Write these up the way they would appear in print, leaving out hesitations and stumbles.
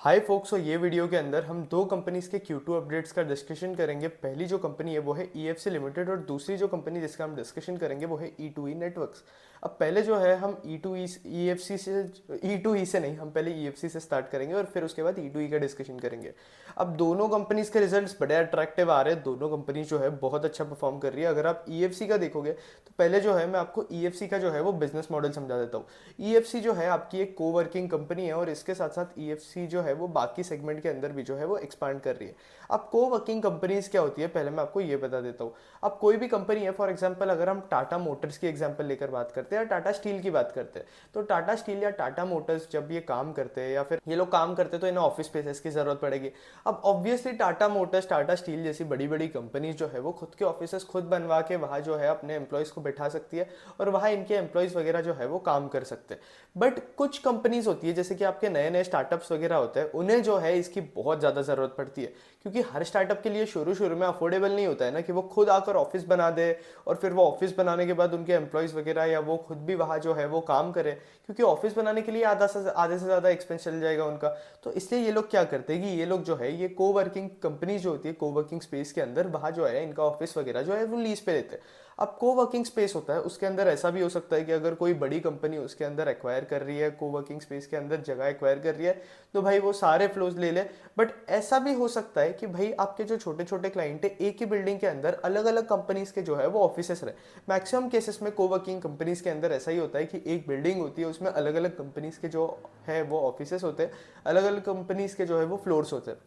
हाय focus, और ये video के अंदर हम दो कंपनीज के Q2 अपडेट्स का डिस्कशन करेंगे। पहली जो कंपनी है वो है EFC लिमिटेड, और दूसरी जो कंपनी जिसका हम डिस्कशन करेंगे वो है E2E नेटवर्क्स। अब पहले जो है हम E2E से नहीं, हम पहले EFC से स्टार्ट करेंगे और फिर उसके बाद E2E का डिस्कशन करेंगे। अब दोनों कंपनीज के रिजल्ट्स बड़े अट्रैक्टिव आ रहे हैं, दोनों कंपनी जो है बहुत अच्छा परफॉर्म कर रही है। अगर आप EFC का देखोगे तो पहले जो है मैं आपको EFC का जो है वो बिजनेस मॉडल समझा देता हूँ। EFC जो है आपकी एक कोवर्किंग कंपनी है, और इसके साथ साथ EFC जो है वो बाकी सेगमेंट के अंदर भी जो है वो एक्सपांड कर रही है। अब कोवर्किंग कंपनीज क्या होती है पहले मैं आपको ये बता देता हूँ। अब कोई भी कंपनी है, फॉर एग्जांपल अगर हम टाटा मोटर्स की एग्जांपल लेकर बात करते हैं या टाटा स्टील की बात करते हैं, तो टाटा स्टील या टाटा मोटर्स जब ये काम करते हैं या फिर ये लोग काम करते हैं तो इन्हें ऑफिस स्पेसेस की जरूरत पड़ेगी। अब obviously Tata Motors, Tata steel जैसी बड़ी बड़ी कंपनीज जो है वो खुद के ऑफिस खुद बनवा के वहाँ जो है अपने एम्प्लॉयज़ को बैठा सकती है, और वहाँ इनके एम्प्लॉयज़ वगैरह जो है वो काम कर सकते हैं। बट कुछ कंपनीज होती है जैसे कि आपके नए नए स्टार्टअप्स वगैरह होते हैं, उन्हें जो है इसकी बहुत ज़्यादा ज़रूरत पड़ती है, क्योंकि हर स्टार्टअप के लिए शुरू शुरू में अफोर्डेबल नहीं होता है ना कि वो खुद आकर ऑफिस बना दे, और फिर वो ऑफिस बनाने के बाद उनके एम्प्लॉयज़ वगैरह या वो खुद भी वहाँ जो है वो काम करे, क्योंकि ऑफिस बनाने के लिए आधे से ज़्यादा एक्सपेंस चल जाएगा उनका। तो इसलिए ये लोग क्या करते हैं कि ये लोग जो है ये कोवर्किंग कंपनी जो होती है कोवर्किंग स्पेस के अंदर वहाँ जो है इनका ऑफिस वगैरह जो है वो लीज पे लेते हैं। अब कोवर्किंग स्पेस होता है, उसके अंदर ऐसा भी हो सकता है कि अगर कोई बड़ी कंपनी उसके अंदर एक्वायर कर रही है, कोवर्किंग स्पेस के अंदर जगह एक्वायर कर रही है, तो भाई वो सारे फ्लोज ले ले। बट ऐसा भी हो सकता है कि भाई आपके जो छोटे छोटे क्लाइंट है एक ही बिल्डिंग के अंदर अलग अलग कंपनीज के जो है वो ऑफिसेस रहे। मैक्सिमम केसेस में कोवर्किंग कंपनीज के अंदर ऐसा ही होता है कि एक बिल्डिंग होती है, उसमें अलग अलग कंपनीज के जो है वो ऑफिसेस होते हैं, अलग अलग कंपनीज के जो है वो फ्लोर्स होते हैं।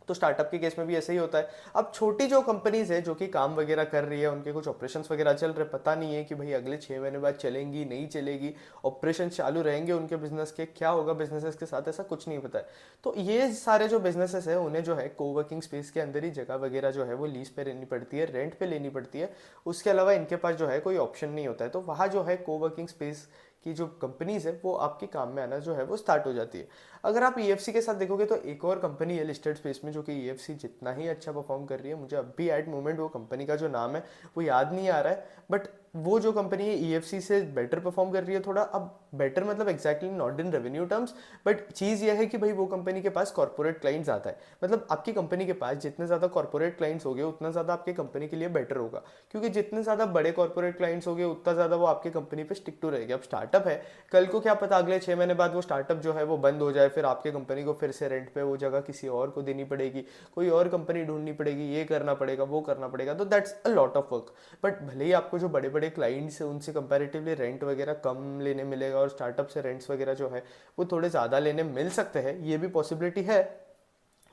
तो स्टार्टअप के केस में भी ऐसा ही होता है। अब छोटी जो कंपनीज है जो कि काम वगैरह कर रही है, उनके कुछ ऑपरेशंस वगैरह चल रहे, पता नहीं है कि भाई अगले 6 महीने बाद चलेंगी नहीं चलेगी, ऑपरेशन चालू रहेंगे उनके बिजनेस के, क्या होगा बिजनेसेस के साथ, ऐसा कुछ नहीं पता है। तो ये सारे जो बिजनेसेस है उन्हें जो है कोवर्किंग स्पेस के अंदर ही जगह वगैरह जो है वो लीज पे लेनी पड़ती है, रेंट पे लेनी पड़ती है। उसके अलावा इनके पास जो है कोई ऑप्शन नहीं होता है, तो वहाँ जो है कोवर्किंग स्पेस की जो कंपनीज है वो आपके काम में आना जो है वो स्टार्ट हो जाती है। अगर आप EFC के साथ देखोगे तो एक और कंपनी है लिस्टेड स्पेस में जो कि EFC जितना ही अच्छा परफॉर्म कर रही है, मुझे अभी एट मोमेंट वो कंपनी का जो नाम है वो याद नहीं आ रहा है, बट वो जो कंपनी है EFC से बेटर परफॉर्म कर रही है थोड़ा। अब बेटर मतलब exactly not in revenue terms, but चीज़ ये है कि भाई वो कंपनी के पास कॉर्पोरेट क्लाइंट्स आता है। मतलब आपकी कंपनी के पास जितने ज़्यादा कॉर्पोरेट क्लाइंट्स होंगे उतना ज़्यादा आपकी कंपनी के लिए बेटर होगा, क्योंकि जितने ज़्यादा बड़े कॉर्पोरेट क्लाइंट्स होंगे उतना ज़्यादा वो आपकी कंपनी पे स्टिक टू रहेगी। अब स्टार्टअप है, कल को क्या पता अगले 6 महीने बाद वो स्टार्टअप जो है वो बंद हो जाए, फिर आपके कंपनी को फिर से रेंट पे वो जगह किसी और को देनी पड़ेगी, कोई और कंपनी ढूंढनी पड़ेगी, ये करना पड़ेगा वो करना पड़ेगा, तो that's a lot of work. But भले ही आपको जो बड़े बड़े क्लाइंट्स हैं उनसे कंपैरेटिवली रेंट वगैरह कम लेने मिलेगा, और स्टार्टअप से रेंट्स वगैरह जो है वो थोड़े ज़्यादा लेने मिल सकते हैं, ये भी पॉसिबिलिटी है।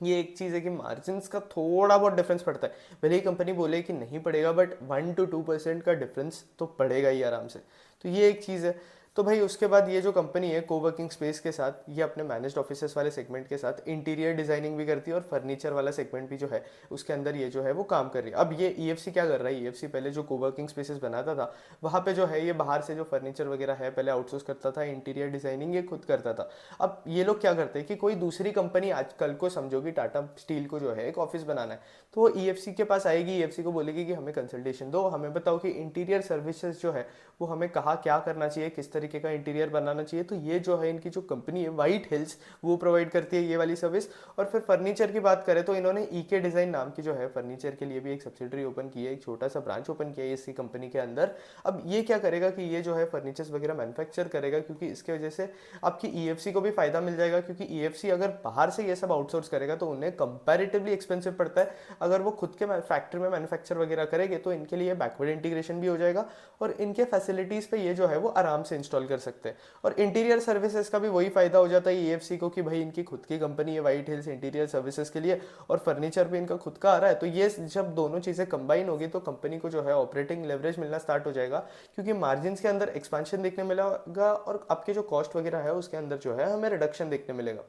ये एक चीज़ है कि मार्जिन का थोड़ा बहुत डिफरेंस पड़ता है, भले ही कंपनी बोले कि नहीं पड़ेगा, बट 1 to 2% का डिफरेंस तो पड़ेगा ही आराम से। तो ये एक चीज़ है। तो भाई उसके बाद ये जो कंपनी है कोवर्किंग स्पेस के साथ, ये अपने मैनेज्ड ऑफिसेस वाले सेगमेंट के साथ इंटीरियर डिजाइनिंग भी करती है, और फर्नीचर वाला सेगमेंट भी जो है उसके अंदर ये जो है वो काम कर रही है। अब ये EFC क्या कर रहा है, EFC पहले जो कोवर्किंग स्पेसेस बनाता था वहाँ पे जो है ये बाहर से जो फर्नीचर वगैरह है पहले आउटसोर्स करता था, इंटीरियर डिजाइनिंग ये खुद करता था। अब ये लोग क्या करते हैं कि कोई दूसरी कंपनी आज कल को समझो कि टाटा स्टील को जो है एक ऑफिस बनाना है, तो वो EFC के पास आएगी, EFC को बोलेगी कि हमें कंसल्टेशन दो, हमें बताओ कि इंटीरियर सर्विसेज जो है वो हमें कहाँ क्या करना चाहिए, किस तरीके का इंटीरियर बनाना चाहिए। तो ये जो है इनकी जो कंपनी है व्हाइट हिल्स, वो प्रोवाइड करती है ये वाली सर्विस। और फिर फर्नीचर की बात करें तो इन्होंने EK डिज़ाइन नाम की जो है फर्नीचर के लिए भी एक सब्सिडरी ओपन की है, एक छोटा सा ब्रांच ओपन किया है इसी कंपनी के अंदर। अब ये क्या करेगा कि ये जो है फर्नीचर्स वगैरह मैन्युफैक्चर करेगा, क्योंकि इसके वजह से आपकी EFC को भी फायदा मिल जाएगा, क्योंकि EFC अगर बाहर से ये सब आउटसोर्स करेगा तो उन्हें कंपैरेटिवली एक्सपेंसिव पड़ता है। अगर वो खुद के फैक्ट्री में मैन्युफैक्चर वगैरह करेंगे तो इनके लिए बैकवर्ड इंटीग्रेशन भी हो जाएगा, और इनके फैसिलिटीज़ पे ये जो है वो आराम से इंस्टॉल कर सकते हैं। और इंटीरियर सर्विसेज का भी वही फायदा हो जाता है EFC को कि भाई इनकी खुद की कंपनी है व्हाइट हिल्स इंटीरियर सर्विसेज के लिए, और फर्नीचर भी इनका खुद का आ रहा है। तो ये जब दोनों चीज़ें कंबाइन होगी तो कंपनी को जो है ऑपरेटिंग लेवरेज मिलना स्टार्ट हो जाएगा, क्योंकि मार्जिन के अंदर एक्सपेंशन देखने मिलेगा, और आपके जो कॉस्ट वगैरह है उसके अंदर जो है हमें रिडक्शन देखने मिलेगा।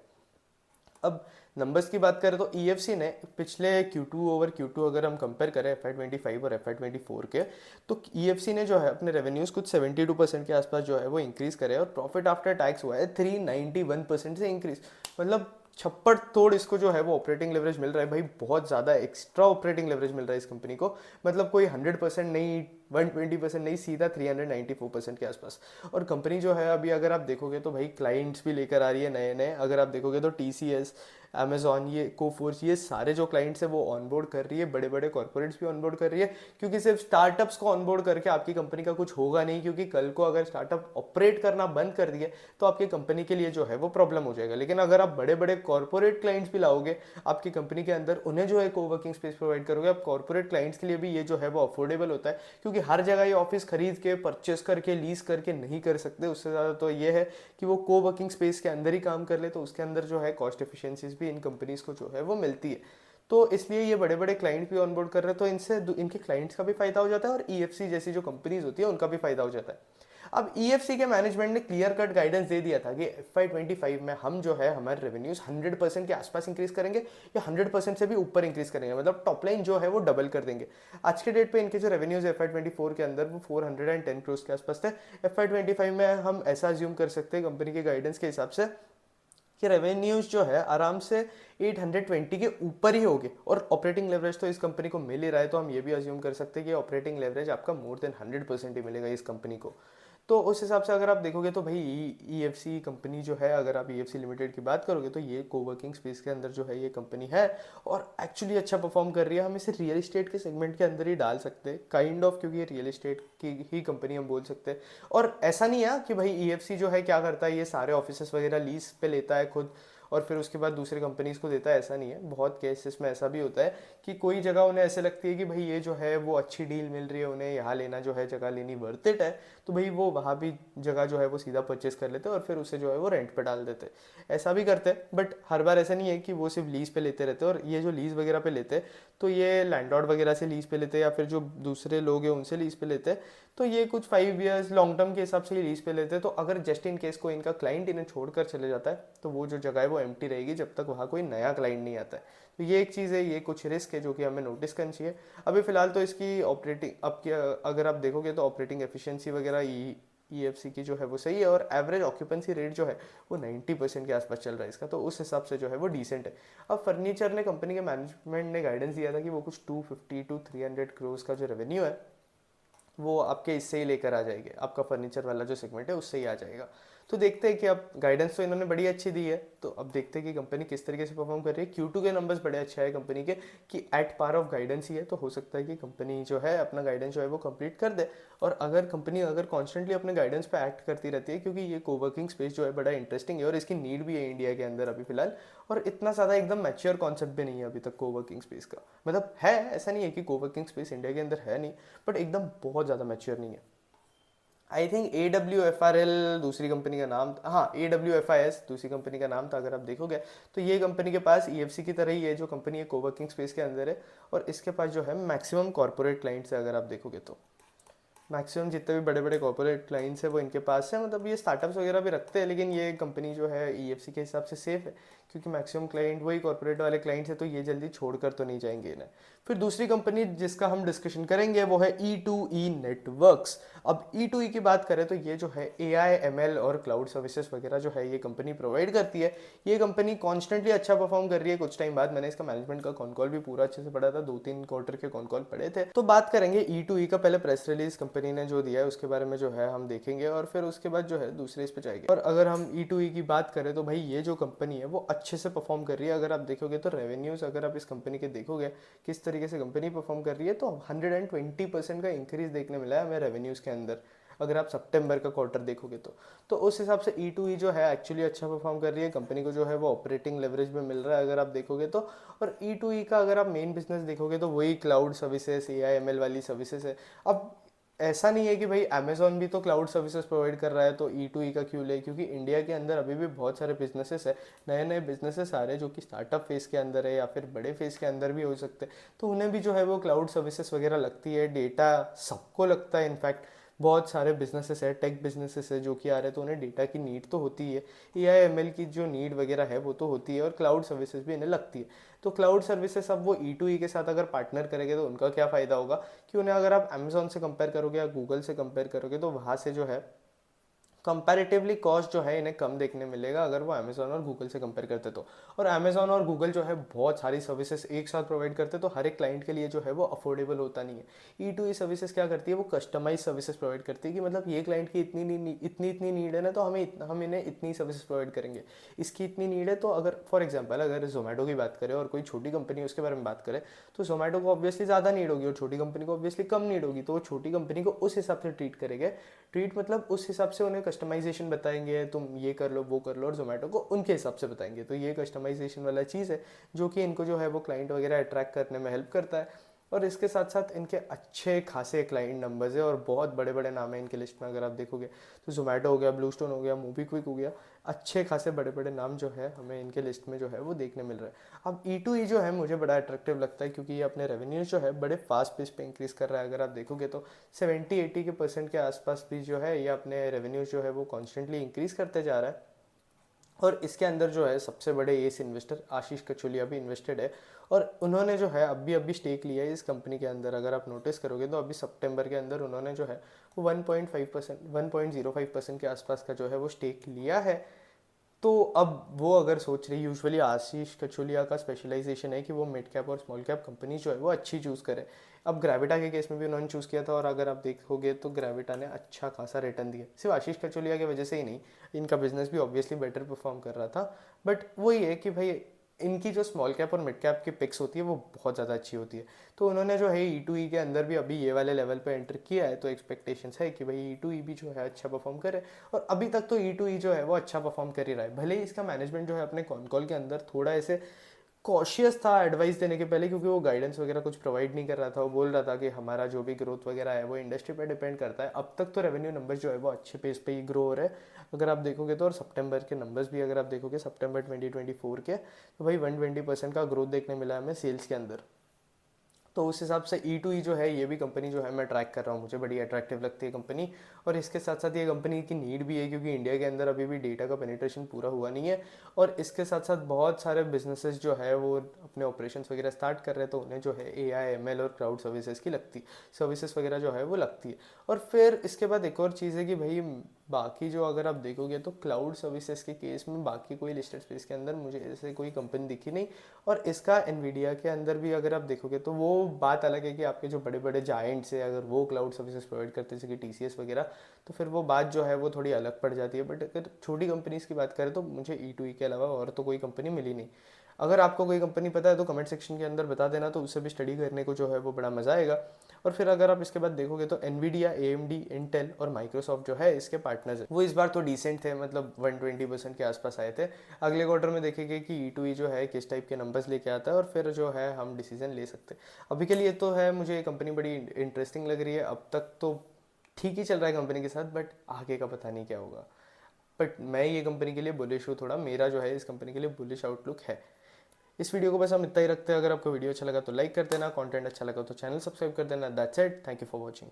अब नंबर्स की बात करें तो EFC ने पिछले Q2 ओवर Q2 अगर हम कंपेयर करें FY25 और FY24 के, तो EFC ने जो है अपने रेवेन्यूज कुछ 72% के आसपास जो है वो इंक्रीज करे, और प्रॉफिट आफ्टर टैक्स हुआ है 391% से इंक्रीज। मतलब छप्पड़ तोड़ इसको जो है वो ऑपरेटिंग लेवरेज मिल रहा है भाई, बहुत ज़्यादा एक्स्ट्रा ऑपरेटिंग लेवरेज मिल रहा है इस कंपनी को। मतलब कोई 100% नहीं, 120% नहीं, सीधा 394% के आसपास। और कंपनी जो है अभी अगर आप देखोगे तो भाई क्लाइंट्स भी लेकर आ रही है नए नए। अगर आप देखोगे तो TCS, अमेजॉन, ये कोफोर्स, ये सारे जो क्लाइंट्स है वो ऑनबोर्ड कर रही है, बड़े बड़े कॉर्पोरेट्स भी ऑनबोर्ड कर रही है, क्योंकि सिर्फ स्टार्टअप्स को ऑनबोर्ड करके आपकी कंपनी का कुछ होगा नहीं, क्योंकि कल को अगर स्टार्टअप ऑपरेट करना बंद कर दिए तो आपकी कंपनी के लिए जो है वो प्रॉब्लम हो जाएगा। लेकिन अगर आप बड़े बड़े कॉर्पोरेट क्लाइंट्स भी लाओगे आपकी कंपनी के अंदर, उन्हें जो है कोवर्किंग स्पेस प्रोवाइड करोगे, आप कॉर्पोरेट क्लाइंट्स के लिए भी ये जो है वो अफोर्डेबल होता है, क्योंकि हर जगह ये ऑफिस खरीद के, परचेस करके, लीज करके नहीं कर सकते। उससे ज़्यादा तो ये है कि वो कोवर्किंग स्पेस के अंदर ही काम कर ले, तो उसके अंदर जो है कॉस्ट एफिशिएंसीज भी इन कंपनीज को जो है वो मिलती है। तो इसलिए ये बड़े बड़े क्लाइंट भी ऑनबोर्ड कर रहे हैं, तो इनसे इनके क्लाइंट्स का भी फायदा हो जाता है और EFC जैसी जो कंपनीज होती है उनका भी फायदा हो जाता है। अब EFC के मैनेजमेंट ने क्लियर कट गाइडेंस दे दिया था कि FY25 में हम जो है हमारे रेवेन्यूज 100% के आसपास इंक्रीज करेंगे या 100% से भी ऊपर इंक्रीज करेंगे, मतलब टॉप लाइन जो है वो डबल कर देंगे। आज के डेट पे इनके जो रेवेन्यूज FY24 के अंदर वो 410 करोड़ के आसपास थे। FY25 में हम ऐसा अज्यूम कर सकते हैं कंपनी के गाइडेंस के हिसाब से कि रेवेन्यूज जो है आराम से 820 के ऊपर ही होगे, और ऑपरेटिंग लेवरेज तो इस कंपनी को मिल ही रहा है, तो हम ये भी अज्यूम कर सकते हैं कि ऑपरेटिंग लेवरेज आपका मोर देन 100% ही मिलेगा इस कंपनी को। तो उस हिसाब से अगर आप देखोगे तो भाई EFC कंपनी जो है, अगर आप EFC लिमिटेड की बात करोगे तो ये कोवर्किंग स्पेस के अंदर जो है ये कंपनी है और एक्चुअली अच्छा परफॉर्म कर रही है। हम इसे रियल एस्टेट के सेगमेंट के अंदर ही डाल सकते हैं काइंड ऑफ, क्योंकि ये रियल एस्टेट की ही कंपनी हम बोल सकते हैं। और ऐसा नहीं है कि भाई EFC जो है क्या करता है, ये सारे ऑफिसेस वगैरह लीज पे लेता है खुद और फिर उसके बाद दूसरे कंपनीज को देता है, ऐसा नहीं है। बहुत केसेस में ऐसा भी होता है कि कोई जगह उन्हें ऐसे लगती है कि भाई ये जो है वो अच्छी डील मिल रही है, उन्हें यहाँ लेना जो है, जगह लेनी वर्थ इट है, तो भाई वो वहाँ भी जगह जो है वो सीधा परचेस कर लेते हैं और फिर उसे जो है वो रेंट पे डाल देते हैं। ऐसा भी करते हैं, बट हर बार ऐसा नहीं है कि वो सिर्फ लीज पे लेते रहते हैं। और ये जो लीज वगैरह पे लेते हैं तो ये लैंडलॉर्ड वगैरह से लीज पे लेते हैं या फिर जो दूसरे लोग हैं उनसे लीज पे लेते हैं, तो ये कुछ 5 ईयर्स लॉन्ग टर्म के हिसाब से ये लीज पे लेते हैं। तो अगर जस्ट इन केस कोई इनका क्लाइंट इन्हें छोड़कर चले जाता है तो वो जो जगह है वो एम्प्टी रहेगी जब तक वहाँ कोई नया क्लाइंट नहीं आता है। तो ये एक चीज़ है, ये कुछ रिस्क है जो कि हमें नोटिस करनी चाहिए। अभी फिलहाल तो इसकी ऑपरेटिंग अगर आप देखोगे तो ऑपरेटिंग एफिशिएंसी वगैरह EFC की जो है वो सही है, और एवरेज ऑक्यूपेंसी रेट जो है वो 90% के आसपास चल रहा है इसका, तो उस हिसाब से जो है वो डिसेंट है। अब फर्नीचर ने, कंपनी के मैनेजमेंट ने गाइडेंस दिया था कि वो कुछ 250 to 300 करोड़ का जो रेवेन्यू है वो आपके इससे ही लेकर आ जाएंगे, आपका फर्नीचर वाला जो सेगमेंट है उससे ही आ जाएगा। तो देखते हैं कि अब गाइडेंस तो इन्होंने बड़ी अच्छी दी है, तो अब देखते हैं कि कंपनी किस तरीके से परफॉर्म कर रही है। Q2 के नंबर्स बड़े अच्छे हैं कंपनी के कि एट पार ऑफ गाइडेंस ही है, तो हो सकता है कि कंपनी जो है अपना गाइडेंस जो है वो कंप्लीट कर दे। और अगर कंपनी अगर कॉन्स्टेंटली अपने गाइडेंस पे एक्ट करती रहती है, क्योंकि ये कोवर्किंग स्पेस जो है बड़ा इंटरेस्टिंग है और इसकी नीड भी है इंडिया के अंदर अभी फिलहाल, और इतना ज़्यादा एकदम मैच्योर कॉन्सेप्ट भी नहीं है अभी तक कोवर्किंग स्पेस का। मतलब है, ऐसा नहीं है कि कोवर्किंग स्पेस इंडिया के अंदर है नहीं, बट एकदम बहुत ज़्यादा मैच्योर नहीं है। आई थिंक AWFRL दूसरी कंपनी का नाम, हाँ AWFIS दूसरी कंपनी का नाम था। अगर आप देखोगे तो ये कंपनी के पास EFC की तरह ही है जो कंपनी है कोवर्किंग स्पेस के अंदर है, और इसके पास जो है मैक्सिमम कॉर्पोरेट क्लाइंट्स है। अगर आप देखोगे तो मैक्सिमम जितने भी बड़े बड़े कॉर्पोरेट क्लाइंट्स हैं वो इनके पास है। मतलब ये स्टार्टअप्स वगैरह भी रखते हैं, लेकिन ये कंपनी जो है EFC के हिसाब से सेफ है, क्योंकि मैक्सिमम क्लाइंट वही कॉर्पोरेट वाले क्लाइंट्स है, तो ये जल्दी छोड़कर तो नहीं जाएंगे इन्हें। फिर दूसरी कंपनी जिसका हम डिस्कशन करेंगे वो है E2E नेटवर्क्स। अब E2E की बात करें तो ये जो है AI ML और क्लाउड सर्विसेज वगैरह जो है ये कंपनी प्रोवाइड करती है। ये कंपनी कॉन्स्टेंटली अच्छा परफॉर्म कर रही है। कुछ टाइम बाद मैंने इसका मैनेजमेंट का कॉन कॉल भी पूरा अच्छे से पढ़ा था, 2-3 क्वार्टर के कॉन कॉल पढ़े थे। तो बात करेंगे E2E का। पहले प्रेस रिलीज कंपनी ने जो दिया है उसके बारे में जो है हम देखेंगे, और फिर उसके बाद जो है दूसरे इस पे जाएंगे। और अगर हम E2E की बात करें तो भाई ये जो कंपनी है वो अच्छे से परफॉर्म कर रही है। अगर आप देखोगे तो रेवेन्यूज, अगर आप इस कंपनी के देखोगे किस तरीके से कंपनी परफॉर्म कर रही है, तो 120% का इंक्रीज देखने मिला है हमें रेवेन्यूज के अंदर। अगर आप सितंबर का क्वार्टर देखोगे तो उस हिसाब से E2E जो है एक्चुअली अच्छा परफॉर्म कर रही है। कंपनी को जो है वो ऑपरेटिंग लेवरेज में मिल रहा है अगर आप देखोगे तो। और E2E का अगर आप मेन बिजनेस देखोगे तो वही क्लाउड सर्विसेज, AI ML वाली सर्विसेज है। अब ऐसा नहीं है कि भाई अमेजोन भी तो क्लाउड सर्विसेज प्रोवाइड कर रहा है तो E2E का क्यों ले, क्योंकि इंडिया के अंदर अभी भी बहुत सारे बिजनेसेस है, नए नए बिजनेसेस आ रहे हैं जो कि स्टार्टअप फेज के अंदर है या फिर बड़े फेज के अंदर भी हो सकते हैं, तो उन्हें भी जो है वो क्लाउड सर्विसेज वगैरह लगती है। डेटा सबको लगता है, इनफैक्ट बहुत सारे बिजनेसेस है, टेक बिजनेसेस है जो कि आ रहे हैं, तो उन्हें डेटा की नीड तो होती है, AI ML की जो नीड वगैरह है वो तो होती है, और क्लाउड सर्विसेज भी इन्हें लगती है। तो क्लाउड सर्विसेज अब वो E2E के साथ अगर पार्टनर करेंगे तो उनका क्या फ़ायदा होगा कि उन्हें, अगर आप अमेजोन से कंपेयर करोगे या गूगल से कंपेयर करोगे तो वहाँ से जो है कंपैरेटिवली कॉस्ट जो है इन्हें कम देखने मिलेगा अगर वो अमेजोन और गूगल से कंपेयर करते तो। और अमेजोन और गूगल जो है बहुत सारी सर्विसेज एक साथ प्रोवाइड करते तो हर एक क्लाइंट के लिए जो है वो अफोर्डेबल होता नहीं है। ई सर्विसेज क्या करती है, वो कस्टमाइज सर्विसेज प्रोवाइड करती है कि मतलब ये क्लाइंट की इतनी इतनी नीड है ना, तो हम इन्हें इतनी सर्विसेज प्रोवाइड करेंगे। इसकी इतनी नीड है तो अगर फॉर एग्जाम्पल अगर जोमेटो की बात करें और कोई छोटी कंपनी उसके बारे में बात करें, तो जोमेटो को ऑब्वियसली ज़्यादा नीड होगी और छोटी कंपनी को ऑब्वियसली कम नीड होगी, तो वो छोटी कंपनी को उस हिसाब से ट्रीट करेंगे। ट्रीट मतलब उस हिसाब से उन्हें कस्टमाइजेशन बताएंगे, तुम ये कर लो वो कर लो, और जोमेटो को उनके हिसाब से बताएंगे। तो ये कस्टमाइजेशन वाला चीज़ है जो कि इनको जो है वो क्लाइंट वगैरह अट्रैक्ट करने में हेल्प करता है। और इसके साथ साथ इनके अच्छे खासे क्लाइंट नंबर्स है और बहुत बड़े बड़े नाम है इनके लिस्ट में। अगर आप देखोगे तो जोमेटो हो गया, ब्लू स्टोन हो गया, मोबीक्विक हो गया, अच्छे खासे बड़े बड़े नाम जो है हमें इनके लिस्ट में जो है वो देखने मिल रहा है। अब ई जो है मुझे बड़ा अट्रैक्टिव लगता है क्योंकि ये अपने रेवेन्यूज जो है बड़े फास्ट पेस पे इंक्रीज कर रहा है। अगर आप देखोगे तो 70-80% के आसपास भी जो है ये अपने रेवेन्यूज जो है वो कॉन्स्टेंटली इंक्रीज करते जा रहा है। और इसके अंदर जो है सबसे बड़े एस इन्वेस्टर आशीष कचोलिया भी इन्वेस्टेड है, और उन्होंने जो है अभी स्टेक लिया है इस कंपनी के अंदर। अगर आप नोटिस करोगे तो अभी सितंबर के अंदर उन्होंने जो है वो 1.05% के आसपास का जो है वो स्टेक लिया है। तो अब वो अगर सोच रही, यूजुअली आशीष कचोलिया का स्पेशलाइजेशन है कि वो मिड कैप और स्मॉल कैप कंपनी जो है वो अच्छी चूज़ करे। अब ग्रेविटा के केस में भी उन्होंने चूज़ किया था, और अगर आप देखोगे तो ग्रेविटा ने अच्छा खासा रिटर्न दिया, सिर्फ आशीष कचोलिया की वजह से ही नहीं, इनका बिजनेस भी ऑब्वियसली बेटर परफॉर्म कर रहा था। बट वही है कि भाई इनकी जो स्मॉल कैप और मिड कैप की पिक्स होती है वो बहुत ज़्यादा अच्छी होती है। तो उन्होंने जो है ई के अंदर भी अभी ये वाले लेवल पे एंटर किया है, तो एक्सपेक्टेशंस है कि भाई ई भी जो है अच्छा परफॉर्म करे। और अभी तक तो ई जो है वो अच्छा परफॉर्म कर ही रहा है। भले ही इसका मैनेजमेंट जो है अपने कॉन कॉल के अंदर थोड़ा ऐसे कॉशियस था एडवाइस देने के पहले, क्योंकि वो गाइडेंस वगैरह कुछ प्रोवाइड नहीं कर रहा था। वो बोल रहा था कि हमारा जो भी ग्रोथ वगैरह है वो इंडस्ट्री पे डिपेंड करता है। अब तक तो रेवेन्यू नंबर्स जो है वो अच्छे पेस पे ही ग्रो हो रहे हैं अगर आप देखोगे तो। और सितंबर के नंबर्स भी अगर आप देखोगे सितंबर 2024 के, तो भाई 120% का ग्रोथ देखने मिला हमें सेल्स के अंदर। तो उस हिसाब से ई जो है ये भी कंपनी जो है मैं ट्रैक कर रहा हूँ, मुझे बड़ी अट्रैक्टिव लगती है कंपनी। और इसके साथ साथ ये कंपनी की नीड भी है क्योंकि इंडिया के अंदर अभी भी डेटा का पेनिट्रेशन पूरा हुआ नहीं है। और इसके साथ साथ बहुत सारे बिजनेसेस जो है वो अपने ऑपरेशंस वगैरह स्टार्ट कर रहे हैं, तो उन्हें जो है AI ML और क्लाउड सर्विसेज की लगती सर्विसेज वगैरह जो है वो लगती है। और फिर इसके बाद एक और चीज़ है कि भाई बाकी जो अगर आप देखोगे तो क्लाउड सर्विसेज के केस में बाकी कोई लिस्टेड स्पेस के अंदर मुझे ऐसे कोई कंपनी दिखी नहीं। और इसका एनवीडिया के अंदर भी अगर आप देखोगे तो वो बात अलग है कि आपके जो बड़े बड़े जायंट्स है अगर वो क्लाउड सर्विसेज प्रोवाइड करते हैं जैसे कि TCS वगैरह, तो फिर वो बात जो है वो थोड़ी अलग पड़ जाती है। बट अगर छोटी कंपनीज़ की बात करें तो मुझे ई के अलावा और तो कोई कंपनी मिली नहीं। अगर आपको कोई कंपनी पता है तो कमेंट सेक्शन के अंदर बता देना, तो उससे भी स्टडी करने को जो है वो बड़ा मज़ा आएगा। और फिर अगर आप इसके बाद देखोगे तो एनवीडिया, AMD, इंटेल और माइक्रोसॉफ्ट जो है इसके पार्टनर्स हैं। वो इस बार तो डिसेंट थे, मतलब 120% के आसपास आए थे। अगले क्वार्टर में देखेंगे कि ई जो है किस टाइप के नंबर्स लेके आता है, और फिर जो है हम डिसीजन ले सकते हैं। अभी के लिए तो है मुझे ये कंपनी बड़ी इंटरेस्टिंग लग रही है। अब तक तो ठीक ही चल रहा है कंपनी के साथ, बट आगे का पता नहीं क्या होगा। बट मैं ये कंपनी के लिए बुलिश हूँ थोड़ा, मेरा जो है इस कंपनी के लिए बुलिश आउटलुक है। इस वीडियो को बस हम इतना ही रखते हैं। अगर आपको वीडियो अच्छा लगा तो लाइक कर देना, कंटेंट अच्छा लगा तो चैनल सब्सक्राइब कर देना। That's it, thank you for watching.